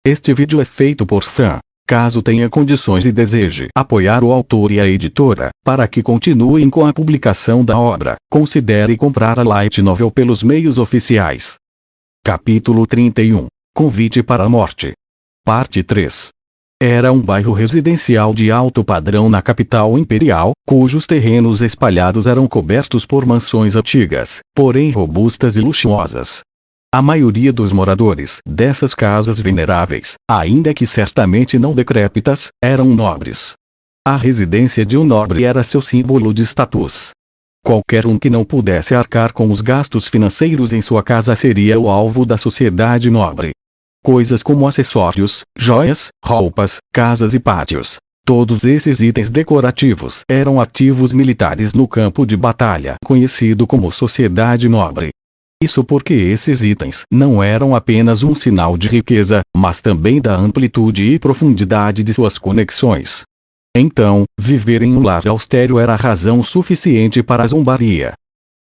Este vídeo é feito por fã. Caso tenha condições e deseje apoiar o autor e a editora, para que continuem com a publicação da obra, considere comprar a light novel pelos meios oficiais. Capítulo 31. Convite para a morte. Parte 3. Era um bairro residencial de alto padrão na capital imperial, cujos terrenos espalhados eram cobertos por mansões antigas, porém robustas e luxuosas. A maioria dos moradores dessas casas veneráveis, ainda que certamente não decrépitas, eram nobres. A residência de um nobre era seu símbolo de status. Qualquer um que não pudesse arcar com os gastos financeiros em sua casa seria o alvo da sociedade nobre. Coisas como acessórios, joias, roupas, casas e pátios. Todos esses itens decorativos eram ativos militares no campo de batalha conhecido como sociedade nobre. Isso porque esses itens não eram apenas um sinal de riqueza, mas também da amplitude e profundidade de suas conexões. Então, viver em um lar austero era razão suficiente para a zombaria.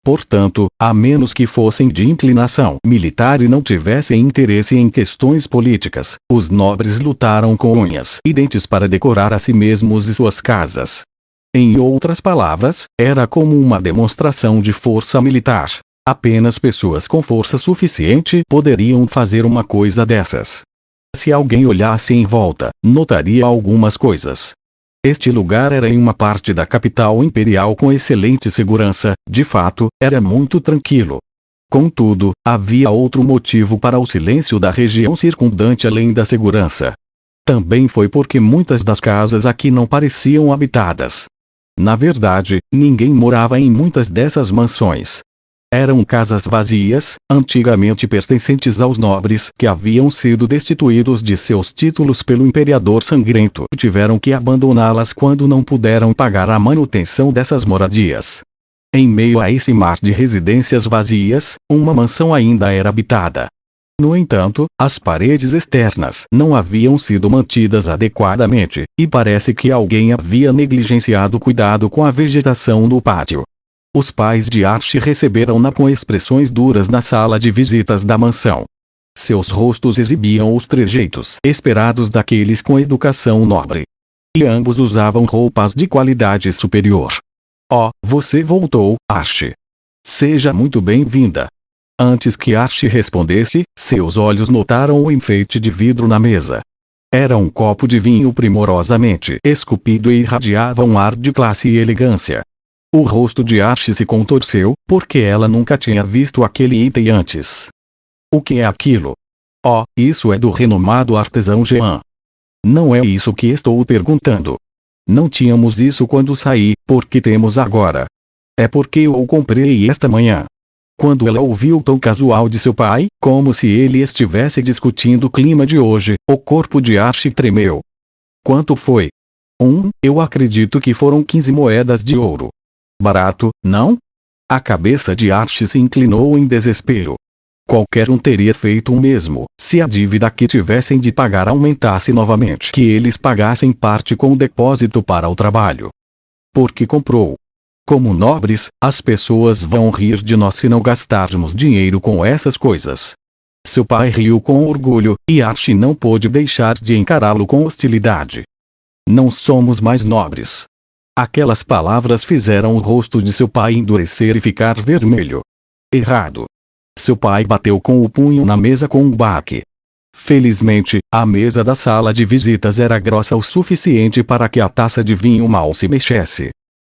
Portanto, a menos que fossem de inclinação militar e não tivessem interesse em questões políticas, os nobres lutaram com unhas e dentes para decorar a si mesmos e suas casas. Em outras palavras, era como uma demonstração de força militar. Apenas pessoas com força suficiente poderiam fazer uma coisa dessas. Se alguém olhasse em volta, notaria algumas coisas. Este lugar era em uma parte da capital imperial com excelente segurança, de fato, era muito tranquilo. Contudo, havia outro motivo para o silêncio da região circundante além da segurança. Também foi porque muitas das casas aqui não pareciam habitadas. Na verdade, ninguém morava em muitas dessas mansões. Eram casas vazias, antigamente pertencentes aos nobres que haviam sido destituídos de seus títulos pelo imperador sangrento e tiveram que abandoná-las quando não puderam pagar a manutenção dessas moradias. Em meio a esse mar de residências vazias, uma mansão ainda era habitada. No entanto, as paredes externas não haviam sido mantidas adequadamente, e parece que alguém havia negligenciado o cuidado com a vegetação no pátio. Os pais de Archie receberam-na com expressões duras na sala de visitas da mansão. Seus rostos exibiam os trejeitos esperados daqueles com educação nobre. E ambos usavam roupas de qualidade superior. Oh, você voltou, Archie. Seja muito bem-vinda. Antes que Archie respondesse, seus olhos notaram o enfeite de vidro na mesa. Era um copo de vinho primorosamente esculpido e irradiava um ar de classe e elegância. O rosto de Archie se contorceu, porque ela nunca tinha visto aquele item antes. O que é aquilo? Oh, isso é do renomado artesão Jean. Não é isso que estou perguntando. Não tínhamos isso quando saí, porque temos agora. É porque eu o comprei esta manhã. Quando ela ouviu o tom casual de seu pai, como se ele estivesse discutindo o clima de hoje, o corpo de Archie tremeu. Quanto foi? Eu acredito que foram 15 moedas de ouro. Barato, não? A cabeça de Archie se inclinou em desespero. Qualquer um teria feito o mesmo, se a dívida que tivessem de pagar aumentasse novamente, que eles pagassem parte com o depósito para o trabalho. Porque comprou. Como nobres, as pessoas vão rir de nós se não gastarmos dinheiro com essas coisas. Seu pai riu com orgulho, e Archie não pôde deixar de encará-lo com hostilidade. Não somos mais nobres. Aquelas palavras fizeram o rosto de seu pai endurecer e ficar vermelho. Errado. Seu pai bateu com o punho na mesa com um baque. Felizmente, a mesa da sala de visitas era grossa o suficiente para que a taça de vinho mal se mexesse.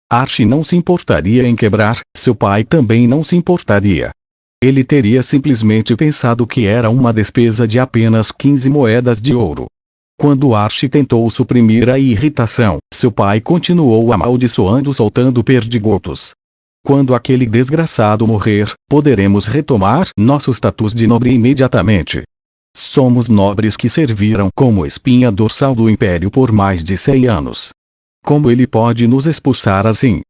Archie não se importaria em quebrar, seu pai também não se importaria. Ele teria simplesmente pensado que era uma despesa de apenas 15 moedas de ouro. Quando Archie tentou suprimir a irritação, seu pai continuou amaldiçoando soltando perdigotos. Quando aquele desgraçado morrer, poderemos retomar nosso status de nobre imediatamente. Somos nobres que serviram como espinha dorsal do Império por mais de 100 anos. Como ele pode nos expulsar assim?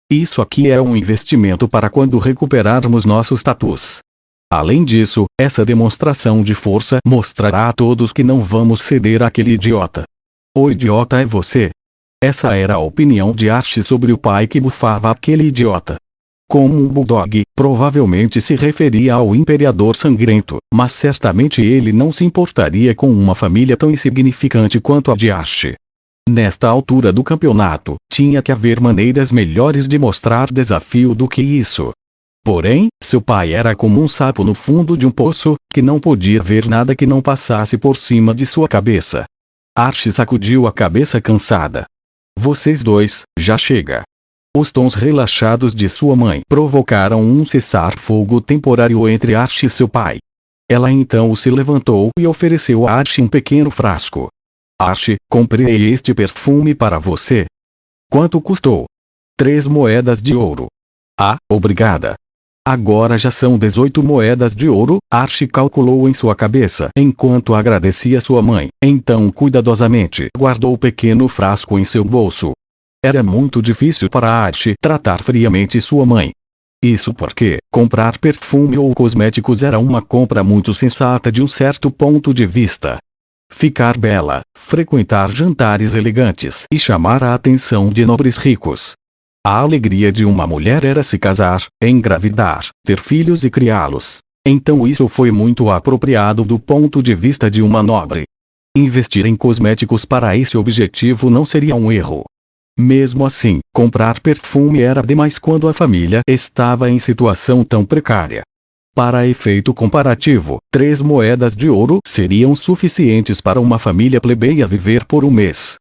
Isso aqui é um investimento para quando recuperarmos nosso status. Além disso, essa demonstração de força mostrará a todos que não vamos ceder àquele idiota. O idiota é você. Essa era a opinião de Archie sobre o pai que bufava aquele idiota. Como um bulldog, Provavelmente se referia ao Imperador Sangrento, mas certamente ele não se importaria com uma família tão insignificante quanto a de Archie. Nesta altura do campeonato, tinha que haver maneiras melhores de mostrar desafio do que isso. Porém, seu pai era como um sapo no fundo de um poço, que não podia ver nada que não passasse por cima de sua cabeça. Archie sacudiu a cabeça cansada. Vocês dois, já chega. Os tons relaxados de sua mãe provocaram um cessar-fogo temporário entre Archie e seu pai. Ela então se levantou e ofereceu a Archie um pequeno frasco. Archie, comprei este perfume para você. Quanto custou? 3 moedas de ouro. Ah, obrigada. Agora já são 18 moedas de ouro, Archie calculou em sua cabeça enquanto agradecia sua mãe. Então cuidadosamente guardou o pequeno frasco em seu bolso. Era muito difícil para Archie tratar friamente sua mãe. Isso porque comprar perfume ou cosméticos era uma compra muito sensata de um certo ponto de vista. Ficar bela, frequentar jantares elegantes e chamar a atenção de nobres ricos. A alegria de uma mulher era se casar, engravidar, ter filhos e criá-los. Então isso foi muito apropriado do ponto de vista de uma nobre. Investir em cosméticos para esse objetivo não seria um erro. Mesmo assim, comprar perfume era demais quando a família estava em situação tão precária. Para efeito comparativo, 3 moedas de ouro seriam suficientes para uma família plebeia viver por um mês.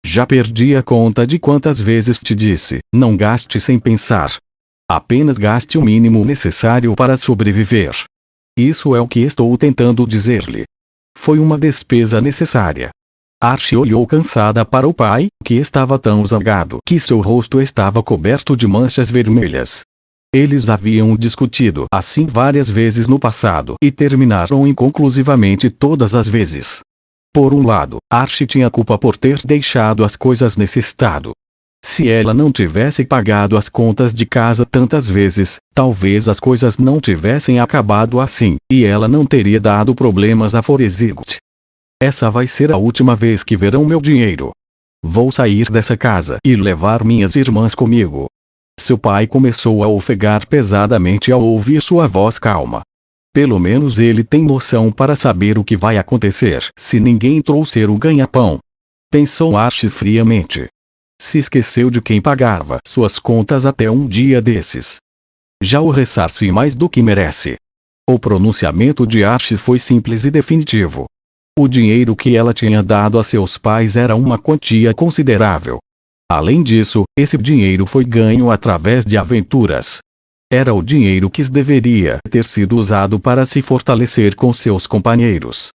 Já perdi a conta de quantas vezes te disse, não gaste sem pensar. Apenas gaste o mínimo necessário para sobreviver. Isso é o que estou tentando dizer-lhe. Foi uma despesa necessária. Archie olhou cansada para o pai, que estava tão zangado que seu rosto estava coberto de manchas vermelhas. Eles haviam discutido assim várias vezes no passado e terminaram inconclusivamente todas as vezes. Por um lado, Archie tinha culpa por ter deixado as coisas nesse estado. Se ela não tivesse pagado as contas de casa tantas vezes, talvez as coisas não tivessem acabado assim, e ela não teria dado problemas a Foresight. Essa vai ser a última vez que verão meu dinheiro. Vou sair dessa casa e levar minhas irmãs comigo. Seu pai começou a ofegar pesadamente ao ouvir sua voz calma. Pelo menos ele tem noção para saber o que vai acontecer se ninguém trouxer o ganha-pão. Pensou Archie friamente. Se esqueceu de quem pagava suas contas até um dia desses. Já o ressarci mais do que merece. O pronunciamento de Archie foi simples e definitivo. O dinheiro que ela tinha dado a seus pais era uma quantia considerável. Além disso, esse dinheiro foi ganho através de aventuras. Era o dinheiro que deveria ter sido usado para se fortalecer com seus companheiros.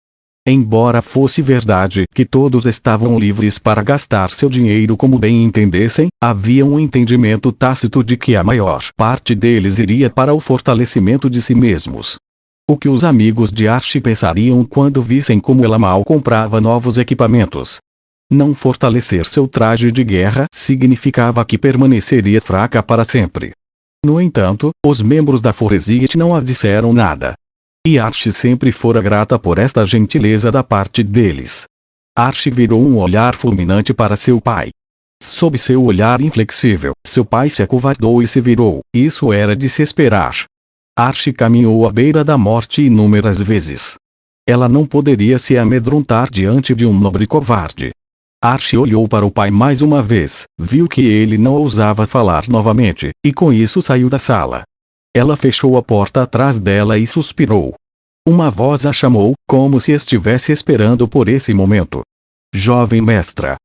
Embora fosse verdade que todos estavam livres para gastar seu dinheiro como bem entendessem, havia um entendimento tácito de que a maior parte deles iria para o fortalecimento de si mesmos. O que os amigos de Archie pensariam quando vissem como ela mal comprava novos equipamentos? Não fortalecer seu traje de guerra significava que permaneceria fraca para sempre. No entanto, os membros da Foresight não a disseram nada. E Archie sempre fora grata por esta gentileza da parte deles. Archie virou um olhar fulminante para seu pai. Sob seu olhar inflexível, seu pai se acovardou e se virou. Isso era de se esperar. Archie caminhou à beira da morte inúmeras vezes. Ela não poderia se amedrontar diante de um nobre covarde. Archie olhou para o pai mais uma vez, viu que ele não ousava falar novamente, e com isso saiu da sala. Ela fechou a porta atrás dela e suspirou. Uma voz a chamou, como se estivesse esperando por esse momento. Jovem mestra.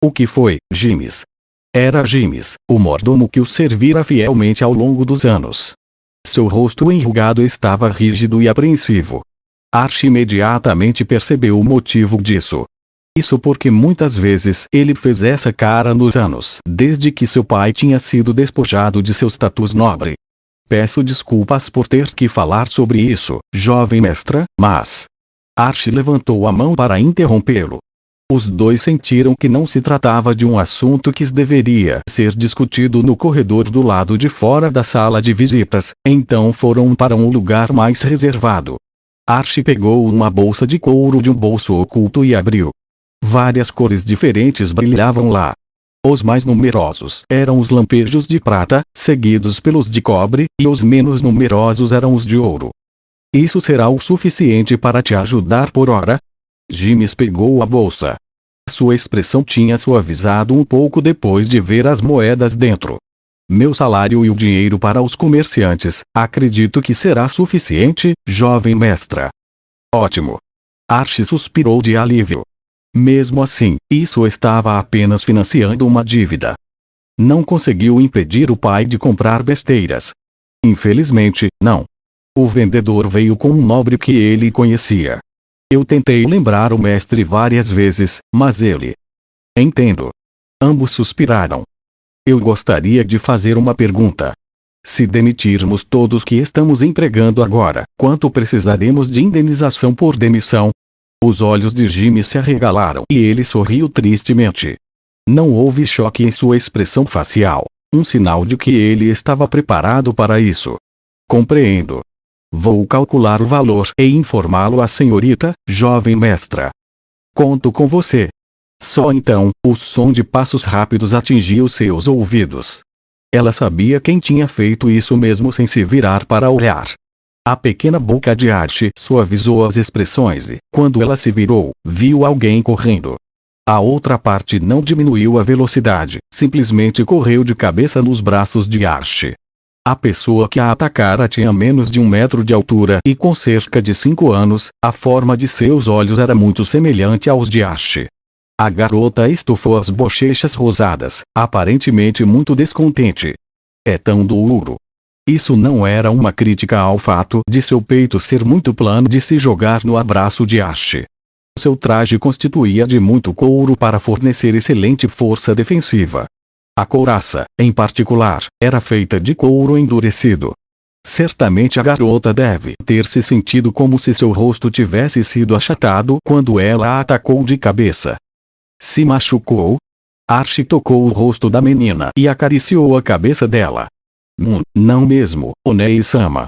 O que foi, Gimes? Era Gimes, o mordomo que o servira fielmente ao longo dos anos. Seu rosto enrugado estava rígido e apreensivo. Archie imediatamente percebeu o motivo disso. Isso porque muitas vezes ele fez essa cara nos anos desde que seu pai tinha sido despojado de seu status nobre. Peço desculpas por ter que falar sobre isso, jovem mestra, mas... Archie levantou a mão para interrompê-lo. Os dois sentiram que não se tratava de um assunto que deveria ser discutido no corredor do lado de fora da sala de visitas, então foram para um lugar mais reservado. Archie pegou uma bolsa de couro de um bolso oculto e abriu. Várias cores diferentes brilhavam lá. Os mais numerosos eram os lampejos de prata, seguidos pelos de cobre, e os menos numerosos eram os de ouro. Isso será o suficiente para te ajudar por hora? James pegou a bolsa. Sua expressão tinha suavizado um pouco depois de ver as moedas dentro. Meu salário e o dinheiro para os comerciantes, acredito que será suficiente, jovem mestra. Ótimo. Archie suspirou de alívio. Mesmo assim, isso estava apenas financiando uma dívida. Não conseguiu impedir o pai de comprar besteiras. Infelizmente, não. O vendedor veio com um nobre que ele conhecia. Eu tentei lembrar o mestre várias vezes, mas ele... Entendo. Ambos suspiraram. Eu gostaria de fazer uma pergunta. Se demitirmos todos que estamos empregando agora, quanto precisaremos de indenização por demissão? Os olhos de Jimmy se arregalaram e ele sorriu tristemente. Não houve choque em sua expressão facial, um sinal de que ele estava preparado para isso. Compreendo. Vou calcular o valor e informá-lo à senhorita, jovem mestra. Conto com você. Só então, o som de passos rápidos atingiu seus ouvidos. Ela sabia quem tinha feito isso mesmo sem se virar para olhar. A pequena boca de Archie suavizou as expressões e, quando ela se virou, viu alguém correndo. A outra parte não diminuiu a velocidade, simplesmente correu de cabeça nos braços de Archie. A pessoa que a atacara tinha menos de 1 metro de altura e com cerca de 5 anos, a forma de seus olhos era muito semelhante aos de Archie. A garota estufou as bochechas rosadas, aparentemente muito descontente. É tão duro. Isso não era uma crítica ao fato de seu peito ser muito plano de se jogar no abraço de Archie. Seu traje constituía de muito couro para fornecer excelente força defensiva. A couraça, em particular, era feita de couro endurecido. Certamente a garota deve ter se sentido como se seu rosto tivesse sido achatado quando ela a atacou de cabeça. Se machucou? Archie tocou o rosto da menina e acariciou a cabeça dela. Não mesmo, Onei-sama.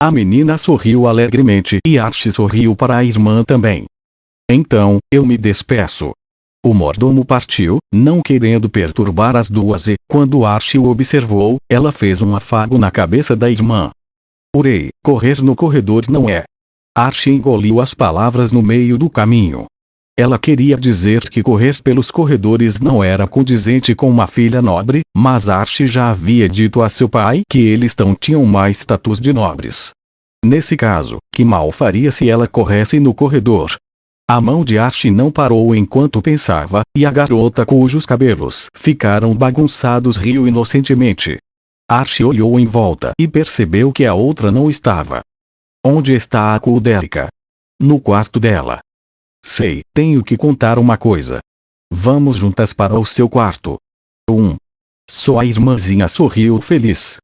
A menina sorriu alegremente e Archie sorriu para a irmã também. Então, eu me despeço. O mordomo partiu, não querendo perturbar as duas e, quando Archie o observou, ela fez um afago na cabeça da irmã. Urei, correr no corredor não é. Archie engoliu as palavras no meio do caminho. Ela queria dizer que correr pelos corredores não era condizente com uma filha nobre, mas Archie já havia dito a seu pai que eles tinham mais status de nobres. Nesse caso, que mal faria se ela corresse no corredor? A mão de Archie não parou enquanto pensava, e a garota cujos cabelos ficaram bagunçados riu inocentemente. Archie olhou em volta e percebeu que a outra não estava. Onde está a Kudelka? No quarto dela. Sei, tenho que contar uma coisa. Vamos juntas para o seu quarto. Sua irmãzinha sorriu feliz.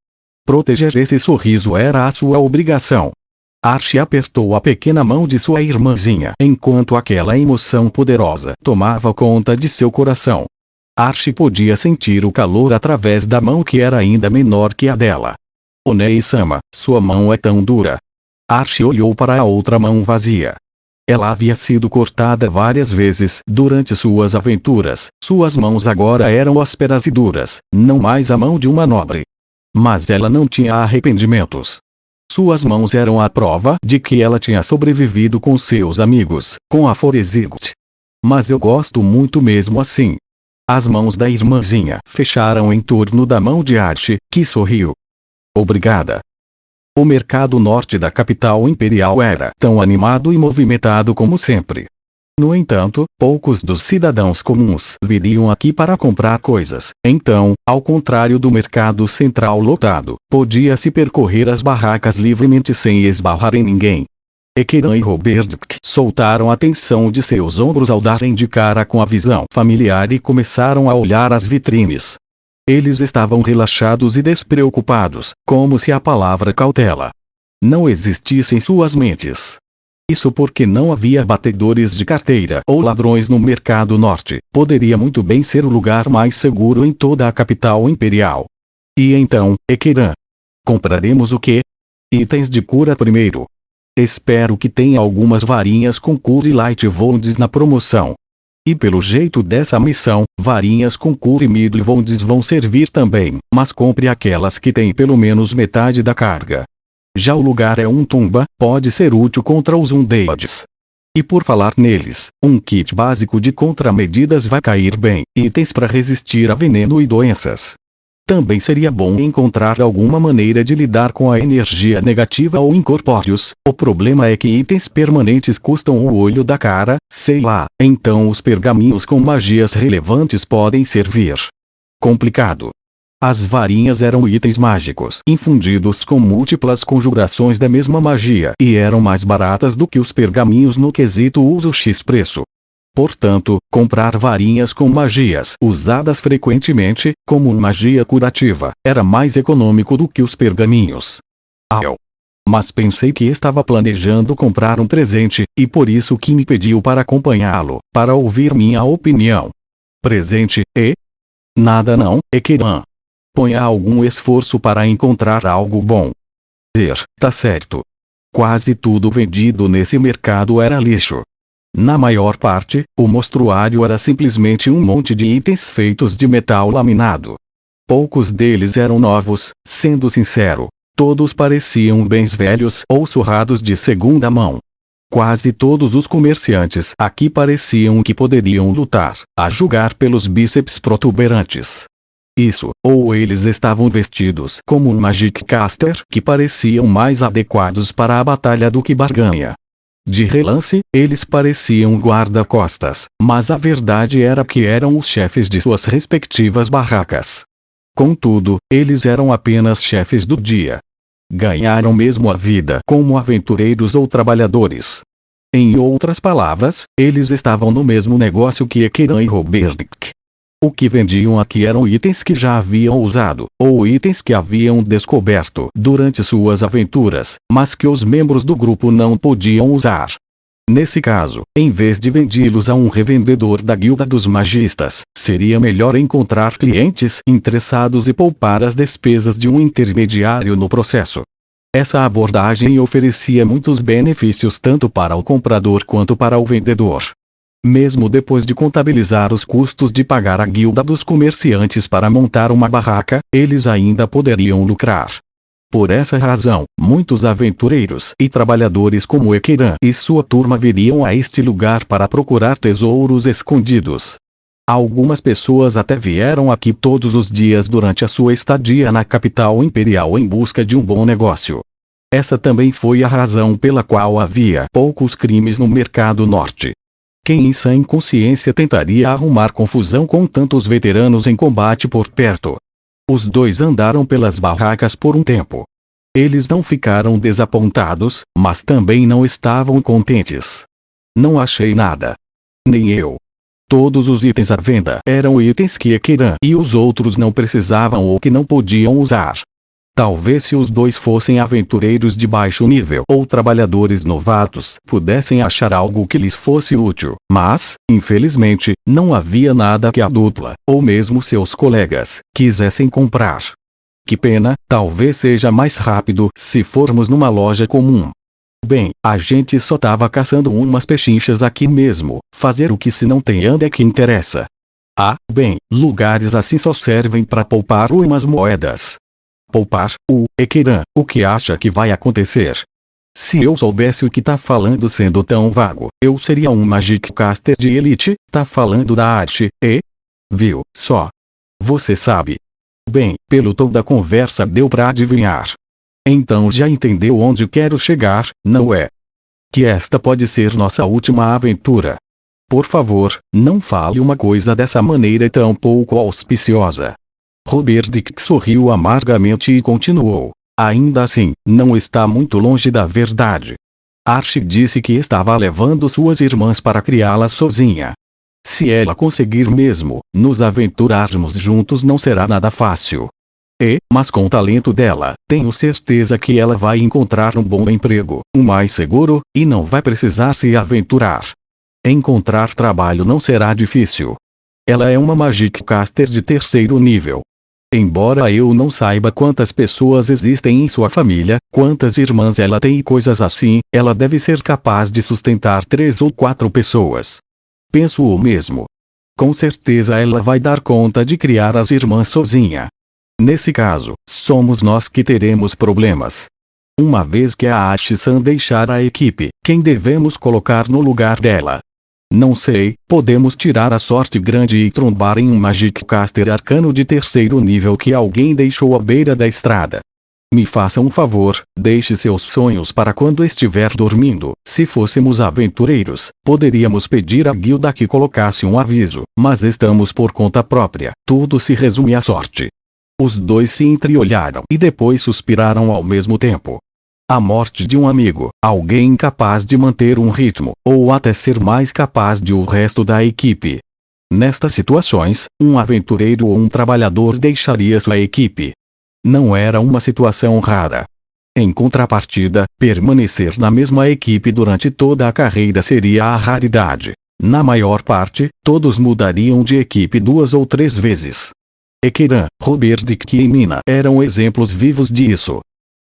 Proteger esse sorriso era a sua obrigação. Archie apertou a pequena mão de sua irmãzinha enquanto aquela emoção poderosa tomava conta de seu coração. Archie podia sentir o calor através da mão que era ainda menor que a dela. Onei-sama, sua mão é tão dura. Archie olhou para a outra mão vazia. Ela havia sido cortada várias vezes durante suas aventuras, suas mãos agora eram ásperas e duras, não mais a mão de uma nobre. Mas ela não tinha arrependimentos. Suas mãos eram a prova de que ela tinha sobrevivido com seus amigos, com a Foresight. Mas eu gosto muito mesmo assim. As mãos da irmãzinha fecharam em torno da mão de Archie, que sorriu. Obrigada. O mercado norte da capital imperial era tão animado e movimentado como sempre. No entanto, poucos dos cidadãos comuns viriam aqui para comprar coisas. Então, ao contrário do mercado central lotado, podia-se percorrer as barracas livremente sem esbarrar em ninguém. Ekeran e Roberdk soltaram a tensão de seus ombros ao darem de cara com a visão familiar e começaram a olhar as vitrines. Eles estavam relaxados e despreocupados, como se a palavra cautela não existisse em suas mentes. Isso porque não havia batedores de carteira ou ladrões no mercado norte, poderia muito bem ser o lugar mais seguro em toda a capital imperial. E então, Ekeran? Compraremos o quê? Itens de cura primeiro. Espero que tenha algumas varinhas com cura e light wounds na promoção. E pelo jeito dessa missão, varinhas com comprimido e vondes vão servir também, mas compre aquelas que têm pelo menos metade da carga. Já o lugar é um tumba, pode ser útil contra os undeads. E por falar neles, um kit básico de contramedidas vai cair bem, itens para resistir a veneno e doenças. Também seria bom encontrar alguma maneira de lidar com a energia negativa ou incorpóreos. O problema é que itens permanentes custam o olho da cara, sei lá, então os pergaminhos com magias relevantes podem servir. Complicado. As varinhas eram itens mágicos infundidos com múltiplas conjurações da mesma magia e eram mais baratas do que os pergaminhos no quesito uso x-preço. Portanto, comprar varinhas com magias usadas frequentemente, como magia curativa, era mais econômico do que os pergaminhos. Mas pensei que estava planejando comprar um presente, e por isso que me pediu para acompanhá-lo, para ouvir minha opinião. Presente, e? Nada não, Ekeran. Ponha algum esforço para encontrar algo bom. Tá certo. Quase tudo vendido nesse mercado era lixo. Na maior parte, o mostruário era simplesmente um monte de itens feitos de metal laminado. Poucos deles eram novos, sendo sincero. Todos pareciam bens velhos ou surrados de segunda mão. Quase todos os comerciantes aqui pareciam que poderiam lutar, a julgar pelos bíceps protuberantes. Isso, ou eles estavam vestidos como um Magic Caster que pareciam mais adequados para a batalha do que barganha. De relance, eles pareciam guarda-costas, mas a verdade era que eram os chefes de suas respectivas barracas. Contudo, eles eram apenas chefes do dia. Ganharam mesmo a vida como aventureiros ou trabalhadores. Em outras palavras, eles estavam no mesmo negócio que Ekeran e Roberdick. O que vendiam aqui eram itens que já haviam usado, ou itens que haviam descoberto durante suas aventuras, mas que os membros do grupo não podiam usar. Nesse caso, em vez de vendê-los a um revendedor da Guilda dos Magistas, seria melhor encontrar clientes interessados e poupar as despesas de um intermediário no processo. Essa abordagem oferecia muitos benefícios tanto para o comprador quanto para o vendedor. Mesmo depois de contabilizar os custos de pagar a guilda dos comerciantes para montar uma barraca, eles ainda poderiam lucrar. Por essa razão, muitos aventureiros e trabalhadores como Ekeran e sua turma viriam a este lugar para procurar tesouros escondidos. Algumas pessoas até vieram aqui todos os dias durante a sua estadia na capital imperial em busca de um bom negócio. Essa também foi a razão pela qual havia poucos crimes no mercado norte. Quem em sã consciência tentaria arrumar confusão com tantos veteranos em combate por perto? Os dois andaram pelas barracas por um tempo. Eles não ficaram desapontados, mas também não estavam contentes. Não achei nada. Nem eu. Todos os itens à venda eram itens que Ekeran e os outros não precisavam ou que não podiam usar. Talvez se os dois fossem aventureiros de baixo nível ou trabalhadores novatos, pudessem achar algo que lhes fosse útil, mas, infelizmente, não havia nada que a dupla, ou mesmo seus colegas, quisessem comprar. Que pena, talvez seja mais rápido se formos numa loja comum. Bem, a gente só tava caçando umas pechinchas aqui mesmo, fazer o que se não tem anda é que interessa. Ah, bem, lugares assim só servem para poupar umas moedas. Poupar, Ekeran, o que acha que vai acontecer? Se eu soubesse o que tá falando sendo tão vago, eu seria um Magic Caster de elite, tá falando da arte, e? Viu, só. Você sabe. Bem, pelo tom da conversa deu pra adivinhar. Então já entendeu onde quero chegar, não é? Que esta pode ser nossa última aventura. Por favor, não fale uma coisa dessa maneira tão pouco auspiciosa. Roberdick sorriu amargamente e continuou. Ainda assim, não está muito longe da verdade. Archie disse que estava levando suas irmãs para criá-las sozinha. Se ela conseguir mesmo, nos aventurarmos juntos não será nada fácil. Mas com o talento dela, tenho certeza que ela vai encontrar um bom emprego, um mais seguro, e não vai precisar se aventurar. Encontrar trabalho não será difícil. Ela é uma Magic Caster de terceiro nível. Embora eu não saiba quantas pessoas existem em sua família, quantas irmãs ela tem e coisas assim, ela deve ser capaz de sustentar 3 ou 4 pessoas. Penso o mesmo. Com certeza ela vai dar conta de criar as irmãs sozinha. Nesse caso, somos nós que teremos problemas. Uma vez que a Ashi-san deixar a equipe, quem devemos colocar no lugar dela? Não sei, podemos tirar a sorte grande e trombar em um Magic Caster arcano de terceiro nível que alguém deixou à beira da estrada. Me faça um favor, deixe seus sonhos para quando estiver dormindo. Se fôssemos aventureiros, poderíamos pedir à guilda que colocasse um aviso, mas estamos por conta própria, tudo se resume à sorte. Os dois se entreolharam e depois suspiraram ao mesmo tempo. A morte de um amigo, alguém incapaz de manter um ritmo, ou até ser mais capaz de o resto da equipe. Nestas situações, um aventureiro ou um trabalhador deixaria sua equipe. Não era uma situação rara. Em contrapartida, permanecer na mesma equipe durante toda a carreira seria a raridade. Na maior parte, todos mudariam de equipe 2 ou 3 vezes. Ekiran, Roberdick e Mina eram exemplos vivos disso.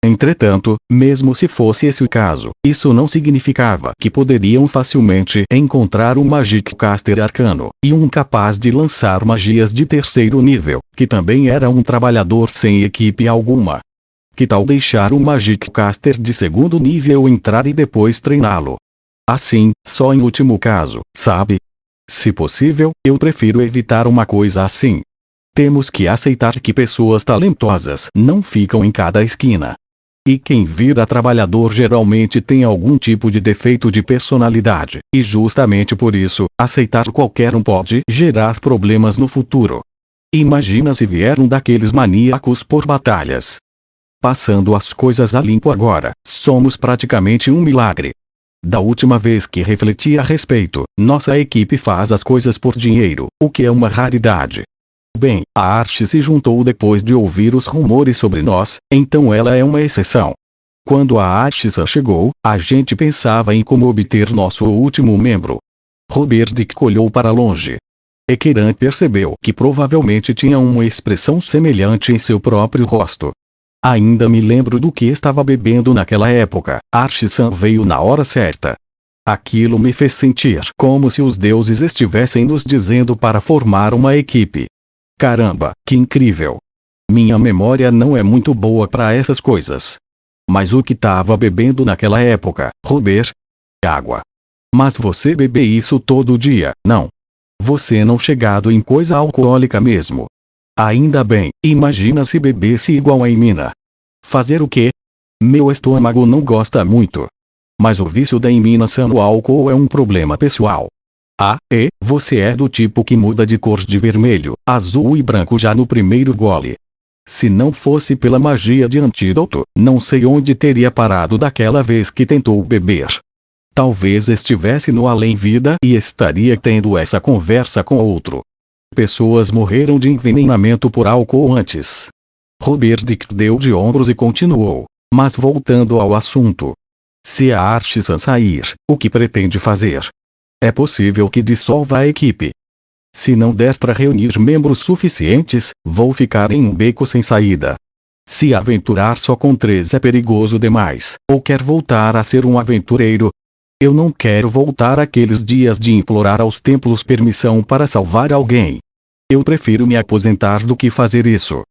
Entretanto, mesmo se fosse esse o caso, isso não significava que poderiam facilmente encontrar um Magic Caster arcano, e um capaz de lançar magias de terceiro nível, que também era um trabalhador sem equipe alguma. Que tal deixar um Magic Caster de segundo nível entrar e depois treiná-lo? Assim, só em último caso, sabe? Se possível, eu prefiro evitar uma coisa assim. Temos que aceitar que pessoas talentosas não ficam em cada esquina. E quem vira trabalhador geralmente tem algum tipo de defeito de personalidade, e justamente por isso, aceitar qualquer um pode gerar problemas no futuro. Imagina se vier um daqueles maníacos por batalhas. Passando as coisas a limpo agora, somos praticamente um milagre. Da última vez que refleti a respeito, nossa equipe faz as coisas por dinheiro, o que é uma raridade. Bem, a Arte se juntou depois de ouvir os rumores sobre nós, então ela é uma exceção. Quando a Arte chegou, a gente pensava em como obter nosso último membro. Roberdick olhou para longe. Ekiran percebeu que provavelmente tinha uma expressão semelhante em seu próprio rosto. Ainda me lembro do que estava bebendo naquela época. Archi-san veio na hora certa. Aquilo me fez sentir como se os deuses estivessem nos dizendo para formar uma equipe. Caramba, que incrível! Minha memória não é muito boa para essas coisas. Mas o que estava bebendo naquela época, Robert? Água. Mas você bebe isso todo dia, não? Você não chegado em coisa alcoólica mesmo. Ainda bem, imagina se bebesse igual a Emina. Fazer o quê? Meu estômago não gosta muito. Mas o vício da Emina-san no álcool é um problema pessoal. Ah, e você é do tipo que muda de cor de vermelho, azul e branco já no primeiro gole. Se não fosse pela magia de antídoto, não sei onde teria parado daquela vez que tentou beber. Talvez estivesse no além-vida e estaria tendo essa conversa com outro. Pessoas morreram de envenenamento por álcool antes. Roberdick deu de ombros e continuou. Mas voltando ao assunto. Se a Artisan sair, o que pretende fazer? É possível que dissolva a equipe. Se não der para reunir membros suficientes, vou ficar em um beco sem saída. Se aventurar só com 3 é perigoso demais, ou quer voltar a ser um aventureiro? Eu não quero voltar àqueles dias de implorar aos templos permissão para salvar alguém. Eu prefiro me aposentar do que fazer isso.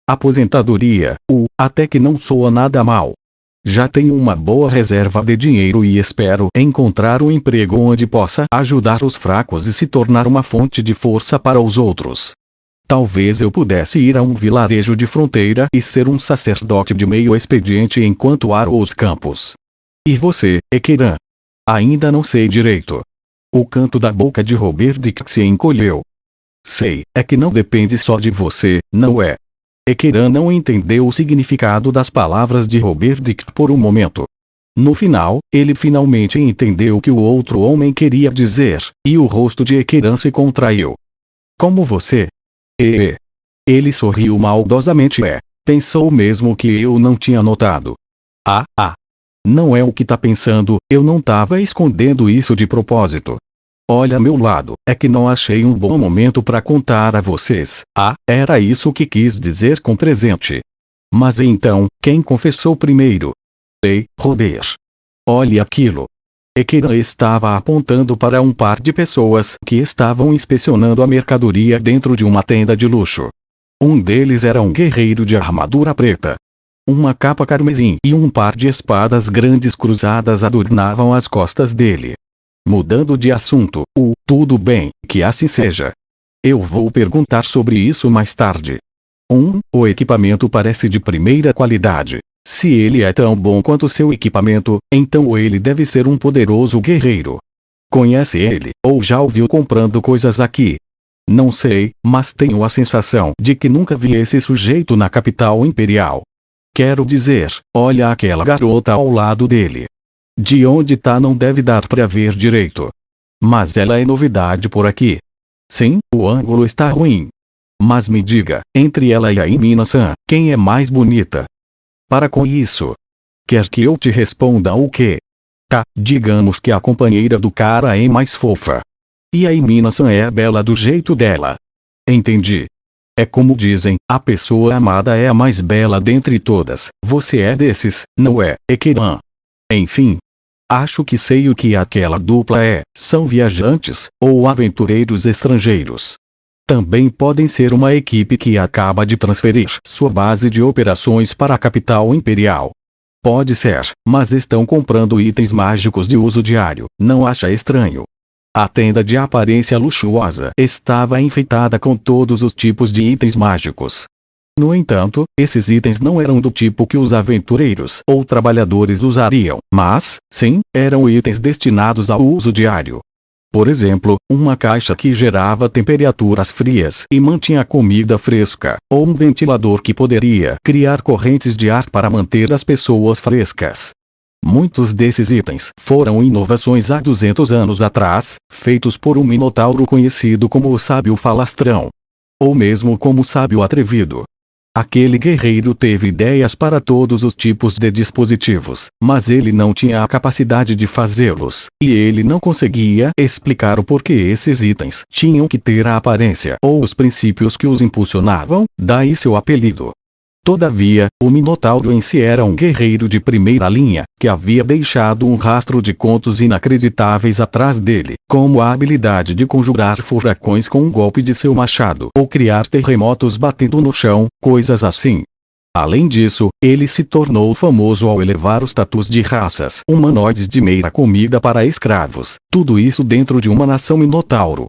Aposentadoria, até que não soa nada mal. Já tenho uma boa reserva de dinheiro e espero encontrar um emprego onde possa ajudar os fracos e se tornar uma fonte de força para os outros. Talvez eu pudesse ir a um vilarejo de fronteira e ser um sacerdote de meio expediente enquanto aro os campos. E você, Ekiran? Ainda não sei direito. O canto da boca de Roberdick se encolheu. Sei, é que não depende só de você, não é? Ekiran não entendeu o significado das palavras de Roberdick por um momento. No final, ele finalmente entendeu o que o outro homem queria dizer, e o rosto de Ekiran se contraiu. Como você? Ele sorriu maldosamente pensou mesmo que eu não tinha notado. Não é o que tá pensando, eu não tava escondendo isso de propósito. Olha meu lado, é que não achei um bom momento para contar a vocês. Era isso que quis dizer com presente. Mas então, quem confessou primeiro? Ei, Robert. Olhe aquilo. Ekiran estava apontando para um par de pessoas que estavam inspecionando a mercadoria dentro de uma tenda de luxo. Um deles era um guerreiro de armadura preta. Uma capa carmesim e um par de espadas grandes cruzadas adornavam as costas dele. Mudando de assunto, tudo bem, que assim seja. Eu vou perguntar sobre isso mais tarde. O equipamento parece de primeira qualidade. Se ele é tão bom quanto seu equipamento, então ele deve ser um poderoso guerreiro. Conhece ele, ou já ouviu comprando coisas aqui? Não sei, mas tenho a sensação de que nunca vi esse sujeito na capital imperial. Quero dizer, olha aquela garota ao lado dele. De onde tá não deve dar pra ver direito. Mas ela é novidade por aqui. Sim, o ângulo está ruim. Mas me diga, entre ela e a Imina-san, quem é mais bonita? Para com isso. Quer que eu te responda o quê? Digamos que a companheira do cara é mais fofa. E a Imina-san é bela do jeito dela. Entendi. É como dizem, a pessoa amada é a mais bela dentre todas. Você é desses, não é, Ekiran? Enfim. Acho que sei o que aquela dupla é. São viajantes, ou aventureiros estrangeiros. Também podem ser uma equipe que acaba de transferir sua base de operações para a capital imperial. Pode ser, mas estão comprando itens mágicos de uso diário, não acha estranho? A tenda de aparência luxuosa estava enfeitada com todos os tipos de itens mágicos. No entanto, esses itens não eram do tipo que os aventureiros ou trabalhadores usariam, mas, sim, eram itens destinados ao uso diário. Por exemplo, uma caixa que gerava temperaturas frias e mantinha a comida fresca, ou um ventilador que poderia criar correntes de ar para manter as pessoas frescas. Muitos desses itens foram inovações há 200 anos atrás, feitos por um minotauro conhecido como o Sábio Falastrão. Ou mesmo como o Sábio Atrevido. Aquele guerreiro teve ideias para todos os tipos de dispositivos, mas ele não tinha a capacidade de fazê-los, e ele não conseguia explicar o porquê esses itens tinham que ter a aparência ou os princípios que os impulsionavam, daí seu apelido. Todavia, o Minotauro em si era um guerreiro de primeira linha, que havia deixado um rastro de contos inacreditáveis atrás dele, como a habilidade de conjurar furacões com um golpe de seu machado ou criar terremotos batendo no chão, coisas assim. Além disso, ele se tornou famoso ao elevar os status de raças humanoides de meira comida para escravos, tudo isso dentro de uma nação Minotauro.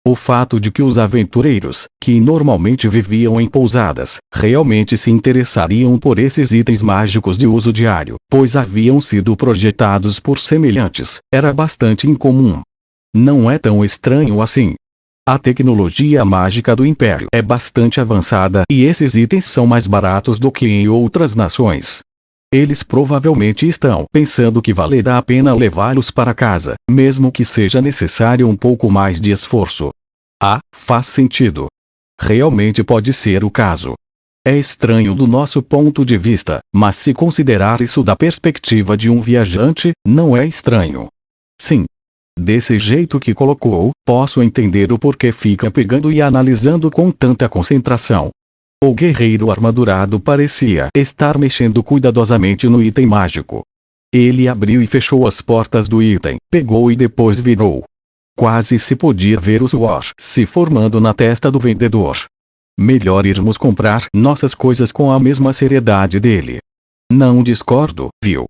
O fato de que os aventureiros, que normalmente viviam em pousadas, realmente se interessariam por esses itens mágicos de uso diário, pois haviam sido projetados por semelhantes, era bastante incomum. Não é tão estranho assim. A tecnologia mágica do Império é bastante avançada e esses itens são mais baratos do que em outras nações. Eles provavelmente estão pensando que valerá a pena levá-los para casa, mesmo que seja necessário um pouco mais de esforço. Faz sentido. Realmente pode ser o caso. É estranho do nosso ponto de vista, mas se considerar isso da perspectiva de um viajante, não é estranho. Sim. Desse jeito que colocou, posso entender o porquê fica pegando e analisando com tanta concentração. O guerreiro armadurado parecia estar mexendo cuidadosamente no item mágico. Ele abriu e fechou as portas do item, pegou e depois virou. Quase se podia ver o suor se formando na testa do vendedor. Melhor irmos comprar nossas coisas com a mesma seriedade dele. Não discordo, viu?